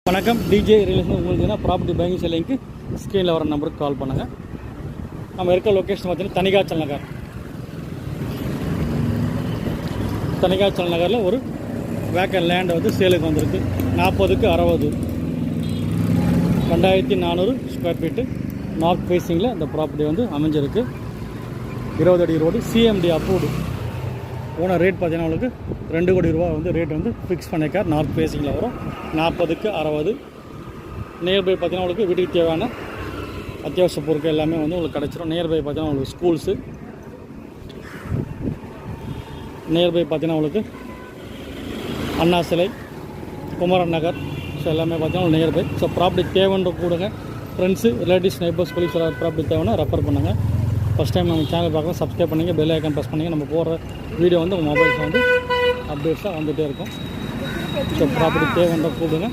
வணக்கம் டிஜே ரியல்ஸ்னு உங்களுக்கு property buying செல்லிங்க்கு ஸ்க்ரீனில் வர நம்பருக்கு கால் பண்ணுங்கள். நம்ம இருக்க லொக்கேஷன் பார்த்தீங்கன்னா தனிகாச்சல் நகர். தனிகாச்சல் நகரில் ஒரு வேக்கன் லேண்ட் வந்து சேலுக்கு வந்திருக்கு. 40க்கு 60 2400 ஸ்கொயர் ஃபீட்டு நார்த் ஃபேஸிங்கில் இந்த ப்ராப்பர்ட்டி வந்து அமைஞ்சிருக்கு. 20 அடி road, CMD approved. Owner rate பார்த்தீங்கன்னா உங்களுக்கு 2 கோடி ரூபா வந்து ரேட் வந்து ஃபிக்ஸ் பண்ணியிருக்கார். நார்த் ஃபேஸிங்கில் வரும். 40க்கு 60. நியர்பை பார்த்தீங்கன்னா உங்களுக்கு வீட்டுக்கு தேவையான அத்தியாவசிய பொருட்கள் எல்லாமே வந்து உங்களுக்கு கிடச்சிரும். நியர்பை பார்த்தீங்கன்னா உங்களுக்கு ஸ்கூல்ஸு, நியர்பை பார்த்தீங்கன்னா உங்களுக்கு அண்ணா சிலை, குமரன் நகர், ஸோ எல்லாமே பார்த்தீங்கன்னா நியர்பை. ஸோ ப்ராப்பர்ட்டி தேவைன்ற கூடுங்க. Friends, relatives, neighbours, colleagues property தேவைன்னா ரெஃபர் பண்ணுங்கள். ஃபஸ்ட் டைம் நம்ம சேனல் பார்க்கலாம், சப்ஸ்கிரைப் பண்ணிங்க, பெல் ஐக்கான் ப்ரெஸ் பண்ணிங்க. நம்ம போடுற வீடியோ வந்து உங்கள் மொபைல்ஸ் வந்து அப்டேட்ஸாக வந்துகிட்டே இருக்கும். ஸோ ப்ராப்பர்ட்டி தேவைன்ற கூடுங்க.